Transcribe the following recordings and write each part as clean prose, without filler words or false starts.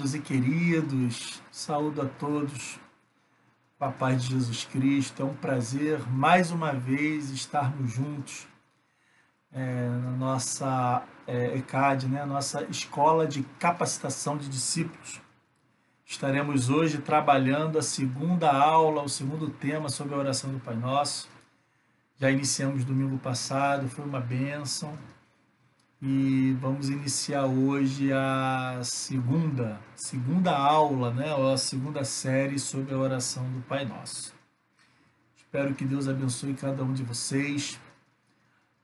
amados e queridos, saúdo a todos com a paz de Jesus Cristo. É um prazer, mais uma vez, estarmos juntos na nossa ECAD, né? Nossa Escola de Capacitação de Discípulos. Estaremos hoje trabalhando a segunda aula, o segundo tema sobre a oração do Pai Nosso. Já iniciamos domingo passado, foi uma bênção. E vamos iniciar hoje a segunda aula, né? Ou a segunda série sobre a oração do Pai Nosso. Espero que Deus abençoe cada um de vocês.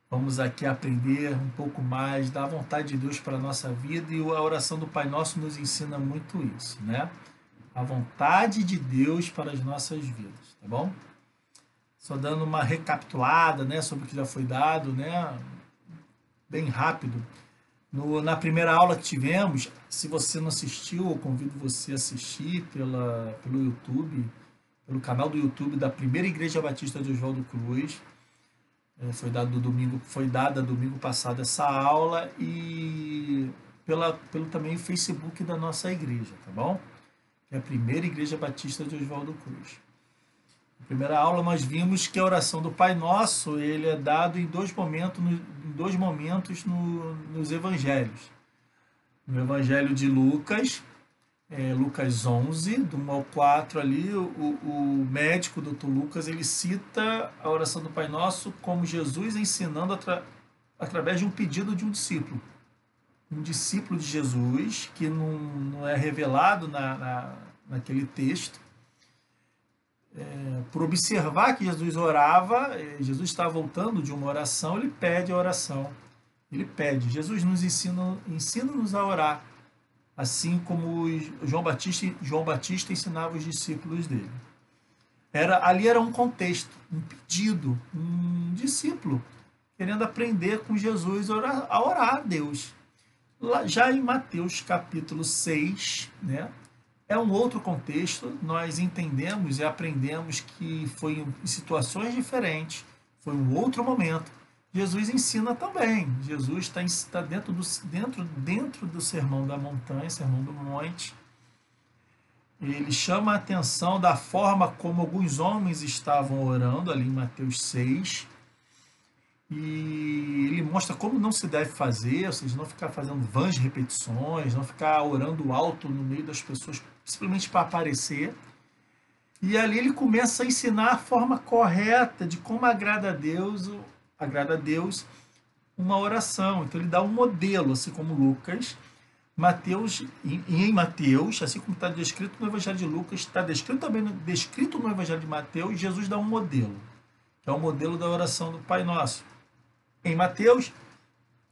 Vamos aqui aprender um pouco mais da vontade de Deus para a nossa vida, e a oração do Pai Nosso nos ensina muito isso, né? A vontade de Deus para as nossas vidas, tá bom? Só dando uma recapitulada, né, sobre o que já foi dado, né? Bem rápido. Na primeira aula que tivemos, se você não assistiu, eu convido você a assistir pelo YouTube, pelo canal do YouTube da Primeira Igreja Batista de Oswaldo Cruz. Foi dada domingo passado essa aula, e pelo também Facebook da nossa igreja, tá bom? Que é a Primeira Igreja Batista de Oswaldo Cruz. Na primeira aula nós vimos que a oração do Pai Nosso, ele é dado em dois momentos nos evangelhos. No Evangelho de Lucas, Lucas 11, do 1 ao 4 ali, o médico, o Dr. Lucas, ele cita a oração do Pai Nosso como Jesus ensinando através de um pedido de um discípulo. Um discípulo de Jesus, que não é revelado naquele texto. Por observar que Jesus orava, Jesus está voltando de uma oração, ele pede a oração. Ele pede, Jesus nos ensina-nos a orar, assim como João Batista ensinava os discípulos dele. Ali era um contexto, um pedido, um discípulo querendo aprender com Jesus a orar a Deus. Já em Mateus capítulo 6, né, é um outro contexto, nós entendemos e aprendemos que foi em situações diferentes, foi um outro momento. Jesus ensina também. Jesus está dentro do Sermão da Montanha, Sermão do Monte. Ele chama a atenção da forma como alguns homens estavam orando, ali em Mateus 6. E ele mostra como não se deve fazer, ou seja, não ficar fazendo vãs repetições, não ficar orando alto no meio das pessoas, simplesmente para aparecer. E ali ele começa a ensinar a forma correta de como agrada a Deus uma oração. Então ele dá um modelo, assim como Lucas, em Mateus, assim como está descrito no Evangelho de Lucas, está descrito no Evangelho de Mateus, Jesus dá um modelo, que é o modelo da oração do Pai Nosso. Em Mateus,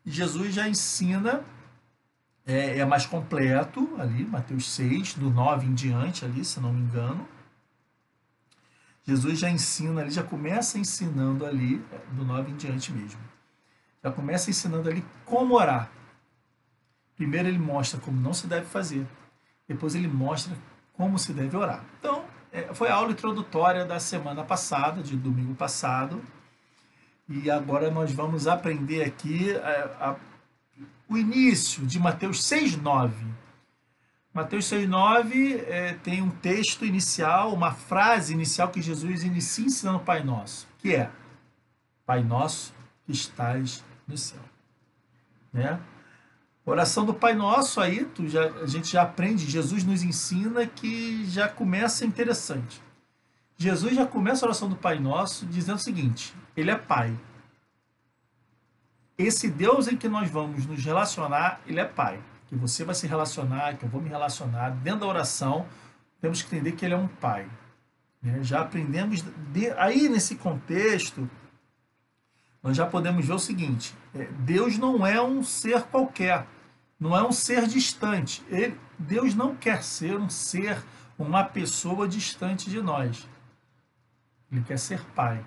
Jesus já ensina, é mais completo, ali, Mateus 6, do 9 em diante, ali, se não me engano. Jesus já ensina ali, já começa ensinando ali, do 9 em diante mesmo. Já começa ensinando ali como orar. Primeiro ele mostra como não se deve fazer. Depois ele mostra como se deve orar. Então, foi a aula introdutória da semana passada, de domingo passado. E agora nós vamos aprender aqui o início de Mateus 6,9. Mateus 6,9 tem um texto inicial, uma frase inicial que Jesus inicia ensinando o Pai Nosso, que é: Pai Nosso que estás no céu. Né? Oração do Pai Nosso, aí a gente já aprende, Jesus nos ensina, que já começa interessante. Jesus já começa a oração do Pai Nosso dizendo o seguinte: Ele é Pai. Esse Deus em que nós vamos nos relacionar, Ele é Pai. Que você vai se relacionar, que eu vou me relacionar. Dentro da oração, temos que entender que Ele é um Pai. Já aprendemos, aí nesse contexto, nós já podemos ver o seguinte: Deus não é um ser qualquer, não é um ser distante. Deus não quer ser um ser, uma pessoa distante de nós. Ele quer ser Pai.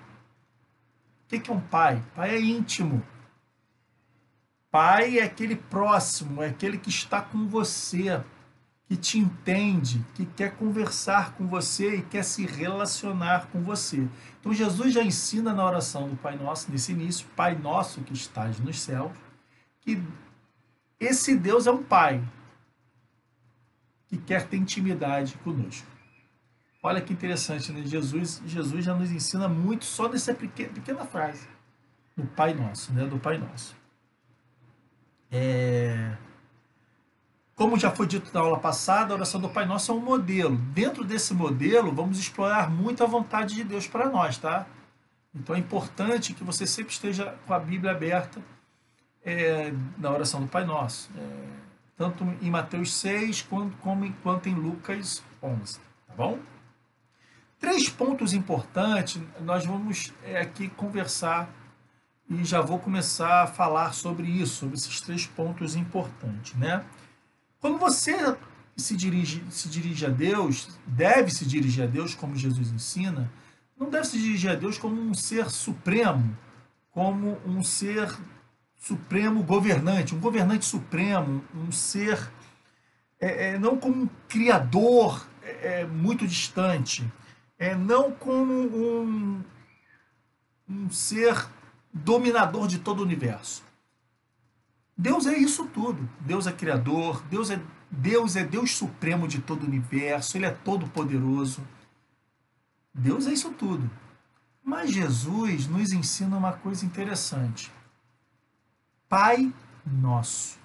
O que é um pai? Pai é íntimo. Pai é aquele próximo, é aquele que está com você, que te entende, que quer conversar com você e quer se relacionar com você. Então Jesus já ensina na oração do Pai Nosso, nesse início, Pai Nosso que estás nos céus, que esse Deus é um Pai, que quer ter intimidade conosco. Olha que interessante, né? Jesus já nos ensina muito só nessa pequena frase do Pai Nosso, né? Do Pai Nosso. Como já foi dito na aula passada, a oração do Pai Nosso é um modelo. Dentro desse modelo, vamos explorar muito a vontade de Deus para nós, tá? Então é importante que você sempre esteja com a Bíblia aberta na oração do Pai Nosso. Tanto em Mateus 6, quanto em Lucas 11, tá bom? 3 pontos importantes, nós vamos aqui conversar e já vou começar a falar sobre isso, sobre esses 3 pontos importantes, né? Quando você se dirige a Deus, deve se dirigir a Deus, como Jesus ensina, não deve se dirigir a Deus como um ser supremo, como um ser supremo governante, um governante supremo, um ser, não como um criador muito distante, não como um ser dominador de todo o universo. Deus é isso tudo. Deus é criador, Deus é Deus supremo de todo o universo, Ele é todo poderoso. Deus é isso tudo. Mas Jesus nos ensina uma coisa interessante. Pai Nosso.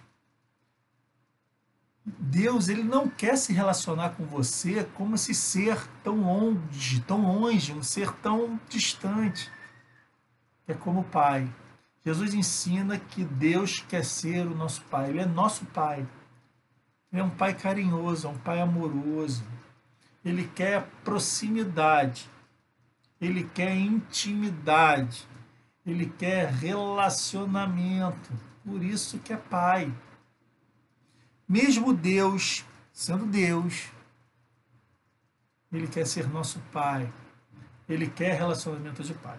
Deus, Ele não quer se relacionar com você como esse ser tão longe, um ser tão distante. É como Pai. Jesus ensina que Deus quer ser o nosso Pai. Ele é nosso Pai. Ele é um Pai carinhoso, é um Pai amoroso. Ele quer proximidade. Ele quer intimidade. Ele quer relacionamento. Por isso que é Pai. Mesmo Deus, sendo Deus, Ele quer ser nosso Pai. Ele quer relacionamento de Pai.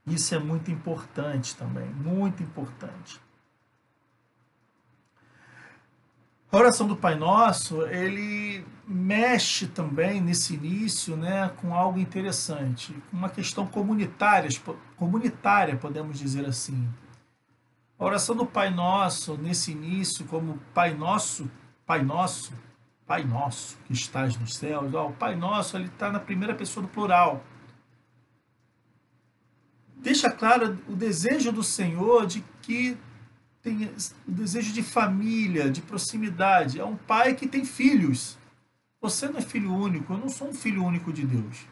Isso é muito importante também, muito importante. A oração do Pai Nosso, ele mexe também nesse início, né, com algo interessante, uma questão comunitária, podemos dizer assim. A oração do Pai Nosso, nesse início, como Pai Nosso, que estás nos céus, o Pai Nosso, ele está na primeira pessoa do plural. Deixa claro o desejo do Senhor de que tem o desejo de família, de proximidade. É um pai que tem filhos. Você não é filho único, eu não sou um filho único de Deus.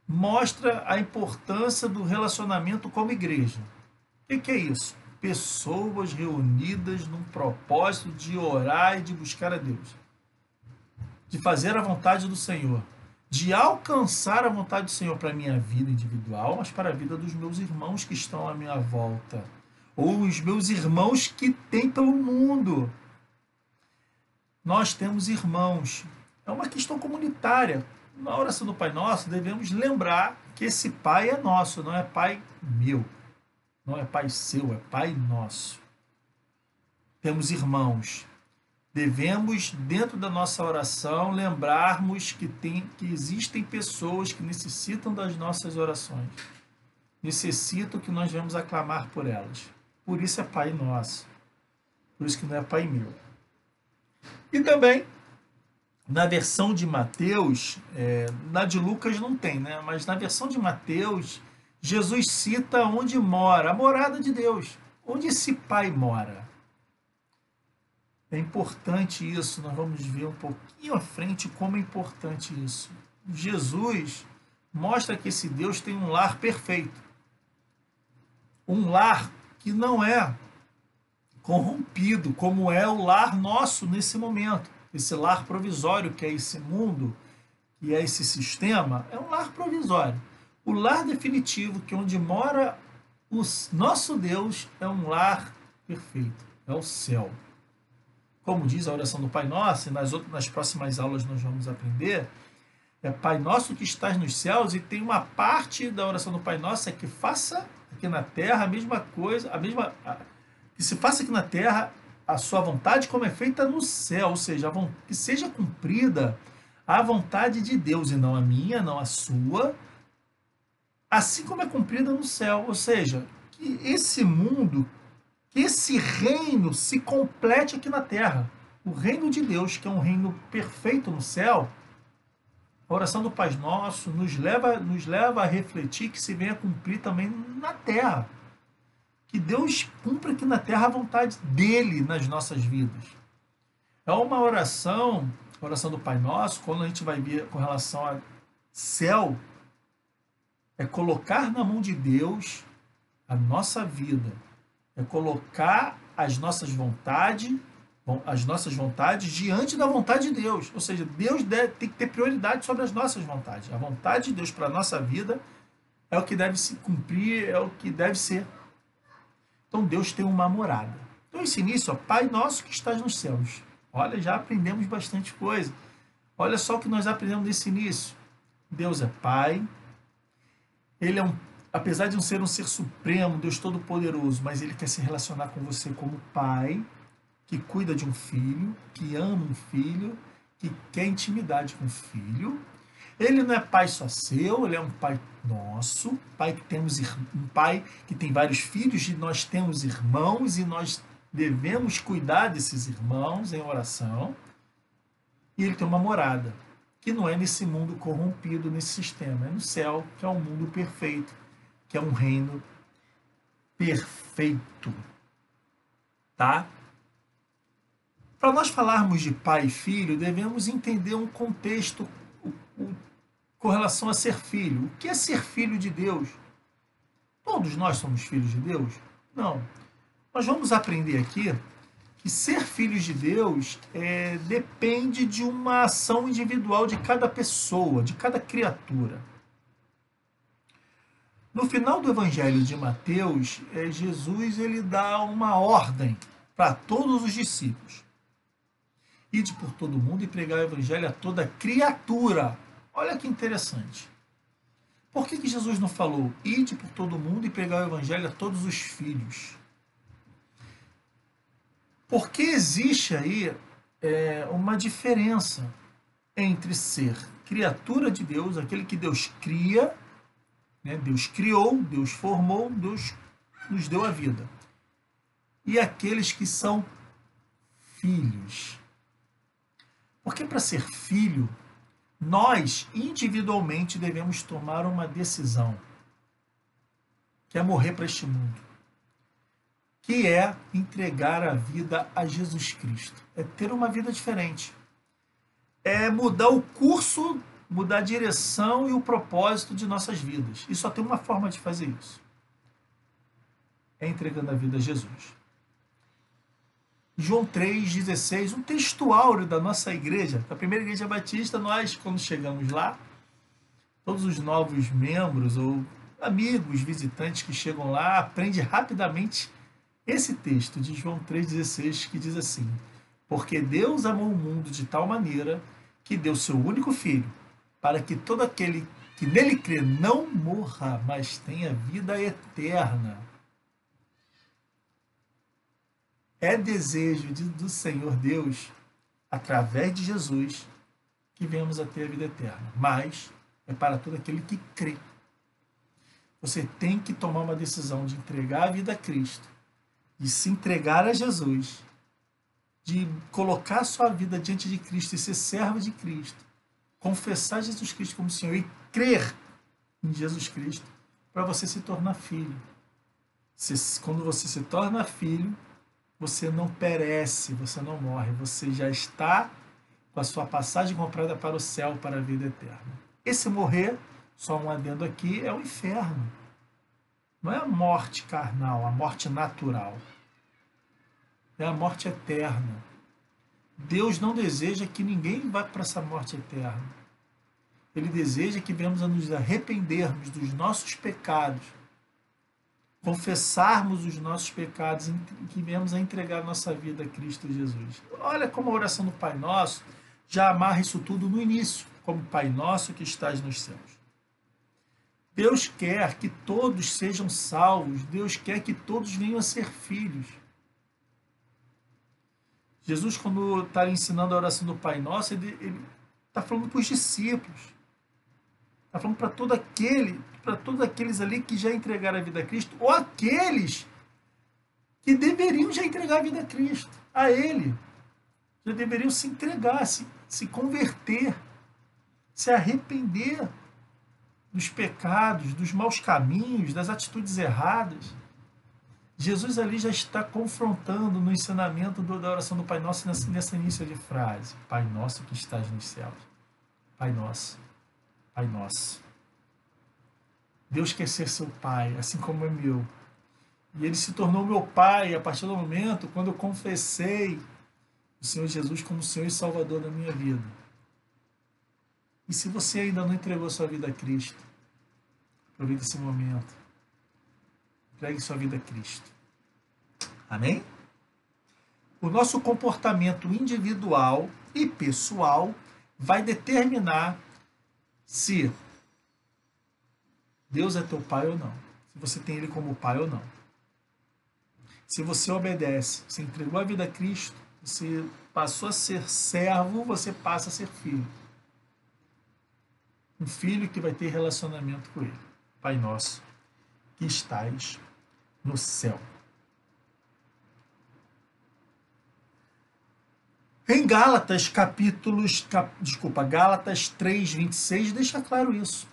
Mostra a importância do relacionamento como igreja. O que é isso? Pessoas reunidas num propósito de orar e de buscar a Deus. De fazer a vontade do Senhor. De alcançar a vontade do Senhor para a minha vida individual, mas para a vida dos meus irmãos que estão à minha volta. Ou os meus irmãos que têm pelo mundo. Nós temos irmãos. É uma questão comunitária. Na oração do Pai Nosso, devemos lembrar que esse Pai é nosso, não é Pai meu. Não é Pai seu, é Pai nosso. Temos irmãos. Devemos, dentro da nossa oração, lembrarmos que existem pessoas que necessitam das nossas orações. Necessitam que nós venhamos aclamar por elas. Por isso é Pai nosso. Por isso que não é Pai meu. E também, na versão de Mateus, na de Lucas não tem, né? Mas na versão de Mateus, Jesus cita onde mora, a morada de Deus. Onde esse Pai mora. É importante isso, nós vamos ver um pouquinho à frente como é importante isso. Jesus mostra que esse Deus tem um lar perfeito. Um lar que não é corrompido, como é o lar nosso nesse momento. Esse lar provisório que é esse mundo, que é esse sistema, é um lar provisório. O lar definitivo, que é onde mora o nosso Deus, é um lar perfeito, é o céu. Como diz a oração do Pai Nosso, e nas próximas aulas nós vamos aprender, é Pai Nosso que estás nos céus, e tem uma parte da oração do Pai Nosso que faça aqui na terra a mesma coisa, que se faça aqui na terra a sua vontade como é feita no céu, ou seja, que seja cumprida a vontade de Deus, e não a minha, não a sua, assim como é cumprida no céu, ou seja, que esse mundo, que esse reino se complete aqui na terra. o reino de Deus, que é um reino perfeito no céu, a oração do Pai Nosso nos leva a refletir que se venha cumprir também na terra. Que Deus cumpra aqui na terra a vontade dele nas nossas vidas. É uma oração, a oração do Pai Nosso, quando a gente vai ver com relação ao céu, é colocar na mão de Deus a nossa vida, é colocar as nossas vontades diante da vontade de Deus. Ou seja, Deus tem que ter prioridade sobre as nossas vontades. A vontade de Deus para a nossa vida é o que deve se cumprir, é o que deve ser. Então Deus tem uma morada. Então esse início, Pai Nosso que estás nos céus. Olha, já aprendemos bastante coisa. Olha só o que nós aprendemos nesse início. Deus é Pai. Ele é apesar de não ser um ser supremo, Deus Todo-Poderoso, mas Ele quer se relacionar com você como Pai, que cuida de um filho, que ama um filho, que quer intimidade com o filho. Ele não é pai só seu, ele é um pai nosso, um pai que tem vários filhos, e nós temos irmãos, e nós devemos cuidar desses irmãos em oração. E ele tem uma morada, que não é nesse mundo corrompido, nesse sistema, é no céu, que é um mundo perfeito, que é um reino perfeito. Tá? Para nós falarmos de pai e filho, devemos entender um contexto com relação a ser filho. O que é ser filho de Deus? Todos nós somos filhos de Deus? Não. Nós vamos aprender aqui que ser filhos de Deus depende de uma ação individual de cada pessoa, de cada criatura. No final do Evangelho de Mateus, Jesus ele dá uma ordem para todos os discípulos. Ide por todo mundo e pregar o Evangelho a toda criatura. Olha que interessante. Por que Jesus não falou ide por todo mundo e pregar o Evangelho a todos os filhos? Porque existe aí uma diferença entre ser criatura de Deus, aquele que Deus cria, né? Deus criou, Deus formou, Deus nos deu a vida, e aqueles que são filhos. Porque para ser filho, nós individualmente devemos tomar uma decisão, que é morrer para este mundo, que é entregar a vida a Jesus Cristo, é ter uma vida diferente, é mudar o curso, mudar a direção e o propósito de nossas vidas. E só tem uma forma de fazer isso, é entregando a vida a Jesus. João 3,16, um texto áureo da nossa igreja, da primeira igreja batista. Nós, quando chegamos lá, todos os novos membros ou amigos, visitantes que chegam lá, aprendem rapidamente esse texto de João 3,16, que diz assim: porque Deus amou o mundo de tal maneira que deu seu único filho, para que todo aquele que nele crê não morra, mas tenha vida eterna. É desejo do Senhor Deus, através de Jesus, que venhamos a ter a vida eterna. Mas é para todo aquele que crê. Você tem que tomar uma decisão de entregar a vida a Cristo, de se entregar a Jesus, de colocar a sua vida diante de Cristo e ser servo de Cristo, confessar Jesus Cristo como Senhor e crer em Jesus Cristo, para você se tornar filho. Quando você se torna filho, você não perece, você não morre, você já está com a sua passagem comprada para o céu, para a vida eterna. Esse morrer, só um adendo aqui, é o inferno. Não é a morte carnal, a morte natural. É a morte eterna. Deus não deseja que ninguém vá para essa morte eterna. Ele deseja que venhamos a nos arrependermos dos nossos pecados, confessarmos os nossos pecados e que venhamos a entregar a nossa vida a Cristo Jesus. Olha como a oração do Pai Nosso já amarra isso tudo no início, como Pai Nosso que estás nos céus. Deus quer que todos sejam salvos, Deus quer que todos venham a ser filhos. Jesus, quando está ensinando a oração do Pai Nosso, ele está falando para os discípulos, está falando para todos aqueles ali que já entregaram a vida a Cristo, ou aqueles que deveriam já entregar a vida a Cristo, a Ele. já deveriam se entregar, se converter, se arrepender dos pecados, dos maus caminhos, das atitudes erradas. Jesus ali já está confrontando no ensinamento da oração do Pai Nosso nessa início de frase. Pai Nosso que estás nos céus. Pai Nosso. Pai Nosso. Deus quer ser seu Pai, assim como é meu. E Ele se tornou meu Pai a partir do momento quando eu confessei o Senhor Jesus como Senhor e Salvador da minha vida. E se você ainda não entregou sua vida a Cristo, aproveite esse momento. Entregue sua vida a Cristo. Amém? O nosso comportamento individual e pessoal vai determinar se Deus é teu pai ou não. Se você tem Ele como pai ou não. Se você obedece, você entregou a vida a Cristo, você passou a ser servo, você passa a ser filho. Um filho que vai ter relacionamento com Ele. Pai nosso, que estais no céu. Em Gálatas, Gálatas 3:26, deixa claro isso.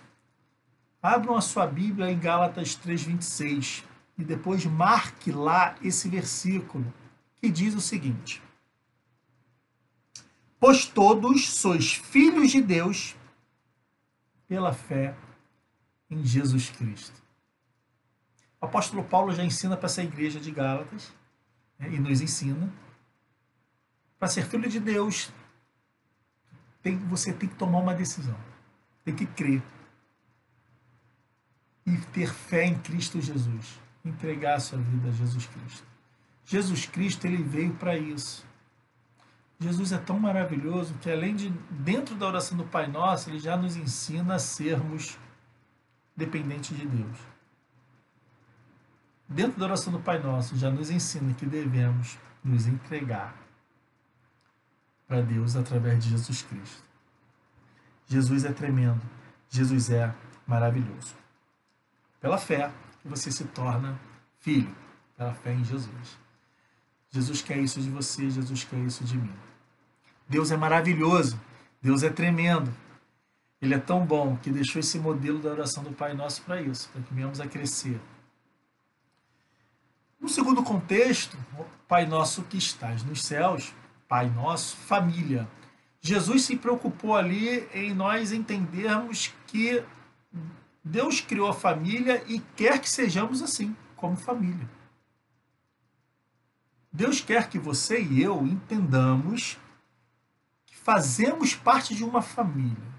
Abram a sua Bíblia em Gálatas 3:26 e depois marque lá esse versículo que diz o seguinte: pois todos sois filhos de Deus pela fé em Jesus Cristo. O apóstolo Paulo já ensina para essa igreja de Gálatas, e nos ensina, para ser filho de Deus, você tem que tomar uma decisão, tem que crer e ter fé em Cristo Jesus, entregar a sua vida a Jesus Cristo. Jesus Cristo, ele veio para isso. Jesus é tão maravilhoso que além de, dentro da oração do Pai Nosso, ele já nos ensina a sermos dependentes de Deus. Dentro da oração do Pai Nosso, já nos ensina que devemos nos entregar para Deus através de Jesus Cristo. Jesus é tremendo. Jesus é maravilhoso. Pela fé que você se torna filho. Pela fé em Jesus. Jesus quer isso de você, Jesus quer isso de mim. Deus é maravilhoso. Deus é tremendo. Ele é tão bom que deixou esse modelo da oração do Pai Nosso para isso, para que venhamos a crescer. No segundo contexto, Pai Nosso que estás nos céus, Pai Nosso, família. Jesus se preocupou ali em nós entendermos que Deus criou a família e quer que sejamos assim, como família. Deus quer que você e eu entendamos que fazemos parte de uma família.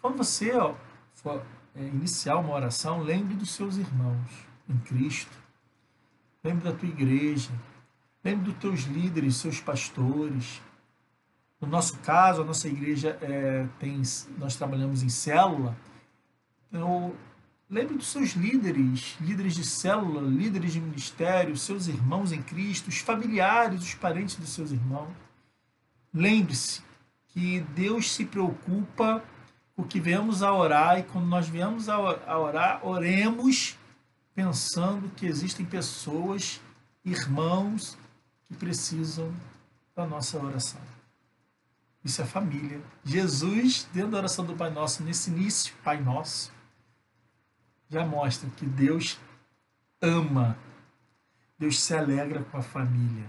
Quando você for iniciar uma oração, lembre dos seus irmãos em Cristo. Lembre da tua igreja. Lembre dos teus líderes, seus pastores. No nosso caso, a nossa igreja nós trabalhamos em célula. Então, lembre dos seus líderes, líderes de célula, líderes de ministério, seus irmãos em Cristo, os familiares, os parentes dos seus irmãos. Lembre-se que Deus se preocupa com o que viemos a orar, e quando nós viemos a orar, oremos pensando que existem pessoas, irmãos, que precisam da nossa oração. Isso é família. Jesus, dentro da oração do Pai Nosso, nesse início, Pai Nosso, já mostra que Deus ama, Deus se alegra com a família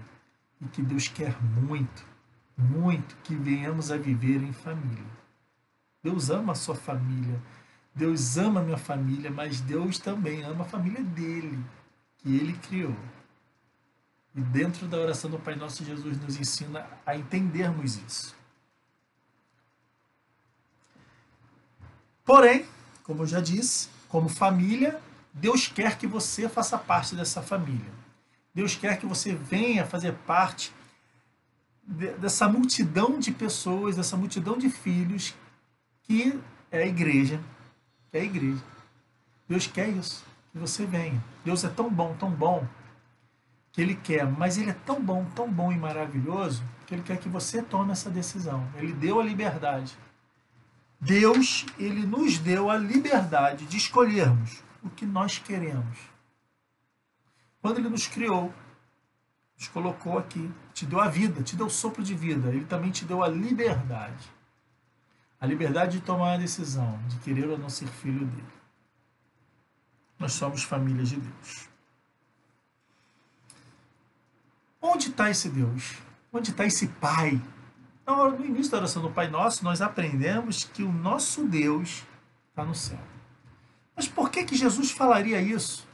e que Deus quer muito, muito que venhamos a viver em família. Deus ama a sua família, Deus ama a minha família, mas Deus também ama a família dele, que ele criou. E dentro da oração do Pai Nosso, Jesus nos ensina a entendermos isso. Porém, como eu já disse, como família, Deus quer que você faça parte dessa família. Deus quer que você venha fazer parte dessa multidão de pessoas, dessa multidão de filhos que é a igreja. Que é a igreja. Deus quer isso, que você venha. Deus é tão bom, que Ele quer, mas Ele é tão bom e maravilhoso, que Ele quer que você tome essa decisão. Ele deu a liberdade. Deus, Ele nos deu a liberdade de escolhermos o que nós queremos. Quando Ele nos criou Nos colocou aqui, te deu a vida, te deu o sopro de vida. Ele também te deu a liberdade. A liberdade de tomar a decisão, de querer ou não ser filho dele. Nós somos família de Deus. Onde está esse Deus? Onde está esse Pai? No início da oração do Pai Nosso, nós aprendemos que o nosso Deus está no céu. Mas por que Jesus falaria isso?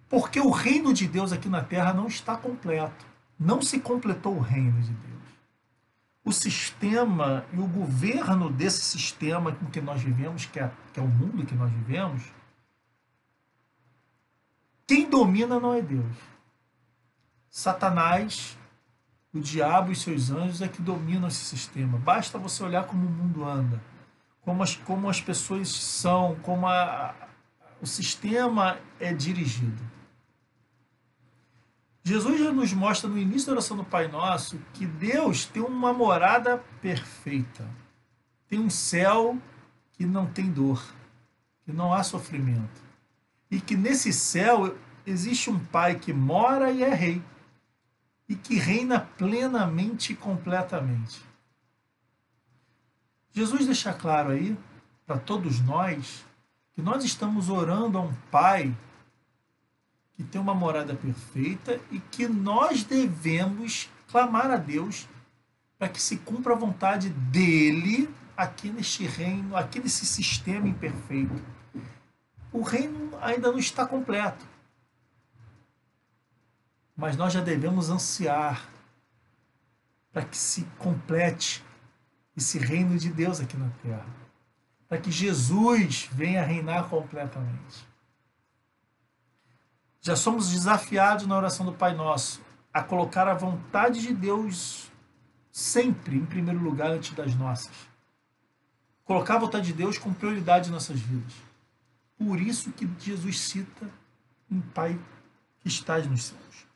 Porque o reino de Deus aqui na terra não está completo. Não se completou o reino de Deus. O sistema e o governo desse sistema com que nós vivemos, que é o mundo que nós vivemos, quem domina não é Deus. Satanás, o diabo e seus anjos é que dominam esse sistema. Basta você olhar como o mundo anda, como as pessoas são, como o sistema é dirigido. Jesus já nos mostra no início da oração do Pai Nosso que Deus tem uma morada perfeita. Tem um céu que não tem dor, que não há sofrimento. E que nesse céu existe um Pai que mora e é rei. E que reina plenamente e completamente. Jesus deixa claro aí, para todos nós, que nós estamos orando a um Pai que tem uma morada perfeita e que nós devemos clamar a Deus para que se cumpra a vontade dele aqui neste reino, aqui nesse sistema imperfeito. O reino ainda não está completo, mas nós já devemos ansiar para que se complete esse reino de Deus aqui na terra, para que Jesus venha reinar completamente. Já somos desafiados na oração do Pai Nosso a colocar a vontade de Deus sempre em primeiro lugar antes das nossas. Colocar a vontade de Deus com prioridade em nossas vidas. Por isso que Jesus cita um Pai que estás nos céus.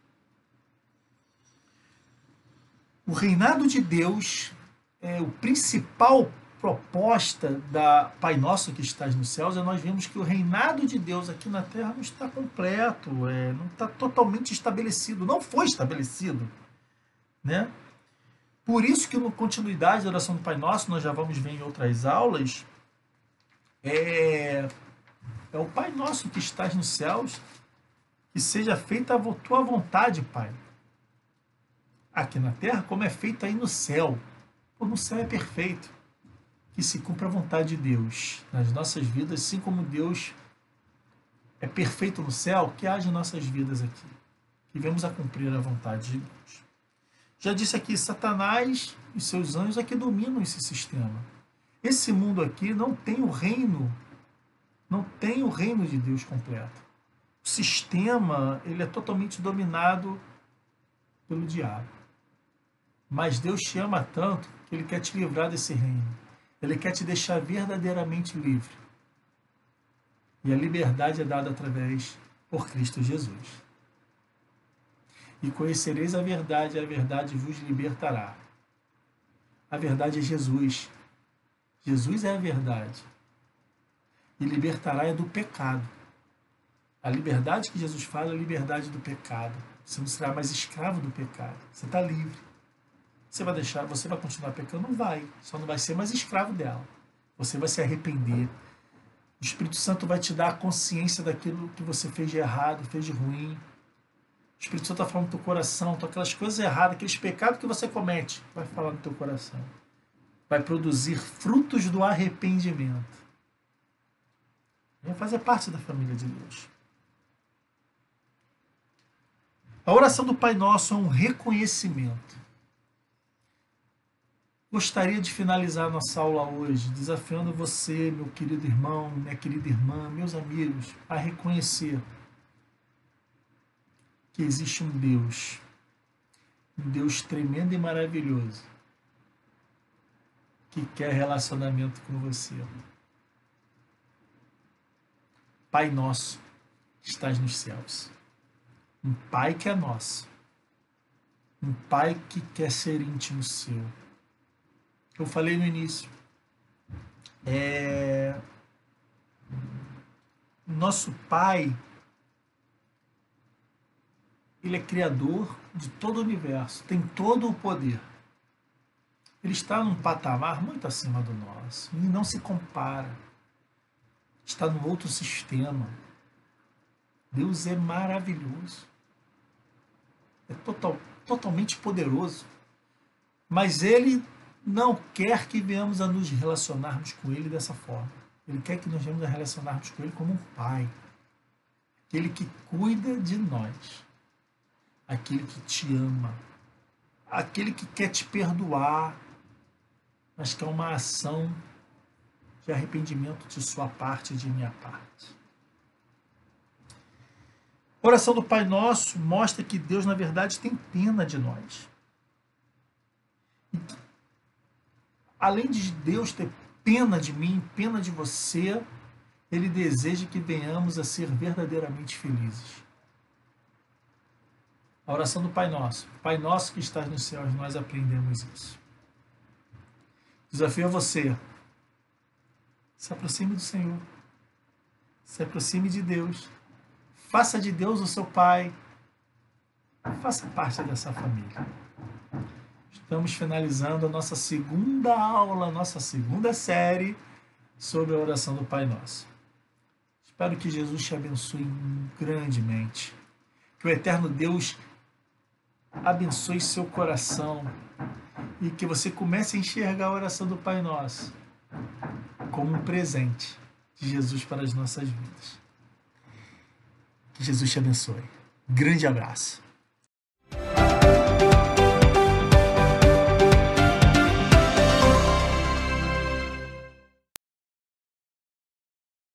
O reinado de Deus é o principal proposta da Pai Nosso que estás nos céus, nós vemos que o reinado de Deus aqui na terra não está completo, não está totalmente estabelecido, não foi estabelecido, né? Por isso que, na continuidade da oração do Pai Nosso, nós já vamos ver em outras aulas, é o Pai Nosso que estás nos céus, que seja feita a tua vontade, Pai, aqui na terra, como é feito aí no céu. Pô, no céu é perfeito. Que se cumpra a vontade de Deus nas nossas vidas, assim como Deus é perfeito no céu, que haja em nossas vidas aqui. Que venhamos a cumprir a vontade de Deus. Já disse aqui, Satanás e seus anjos é que dominam esse sistema. Esse mundo aqui não tem o reino de Deus completo. O sistema, ele é totalmente dominado pelo diabo. Mas Deus te ama tanto que ele quer te livrar desse reino. Ele quer te deixar verdadeiramente livre. E a liberdade é dada através por Cristo Jesus. E conhecereis a verdade vos libertará. A verdade é Jesus. Jesus é a verdade. E libertará é do pecado. A liberdade que Jesus fala é a liberdade do pecado. Você não será mais escravo do pecado. Você está livre. Você vai continuar pecando? Não vai. Só não vai ser mais escravo dela. Você vai se arrepender. O Espírito Santo vai te dar a consciência daquilo que você fez de errado, fez de ruim. O Espírito Santo está falando no teu coração, então aquelas coisas erradas, aqueles pecados que você comete, vai falar no teu coração. Vai produzir frutos do arrependimento. Vai fazer parte da família de Deus. A oração do Pai Nosso é um reconhecimento. Gostaria de finalizar nossa aula hoje desafiando você, meu querido irmão, minha querida irmã, meus amigos, a reconhecer que existe um Deus tremendo e maravilhoso, que quer relacionamento com você. Pai nosso, que estás nos céus. Um Pai que é nosso. Um Pai que quer ser íntimo seu. Eu falei no início. Nosso Pai, Ele é criador de todo o universo, tem todo o poder. Ele está num patamar muito acima do nosso e não se compara. Está num outro sistema. Deus é maravilhoso. É totalmente poderoso. Mas Ele não quer que venhamos a nos relacionarmos com Ele dessa forma. Ele quer que nós venhamos a relacionarmos com Ele como um Pai. Aquele que cuida de nós. Aquele que te ama. Aquele que quer te perdoar. Mas que é uma ação de arrependimento de sua parte e de minha parte. A oração do Pai Nosso mostra que Deus, na verdade, tem pena de nós. E que, além de Deus ter pena de mim, pena de você, Ele deseja que venhamos a ser verdadeiramente felizes. A oração do Pai Nosso. Pai Nosso que estás nos céus, nós aprendemos isso. Desafio a você. Se aproxime do Senhor. Se aproxime de Deus. Faça de Deus o seu Pai. Faça parte dessa família. Estamos finalizando a nossa segunda aula, a nossa segunda série sobre a oração do Pai Nosso. Espero que Jesus te abençoe grandemente. Que o eterno Deus abençoe seu coração e que você comece a enxergar a oração do Pai Nosso como um presente de Jesus para as nossas vidas. Que Jesus te abençoe. Grande abraço.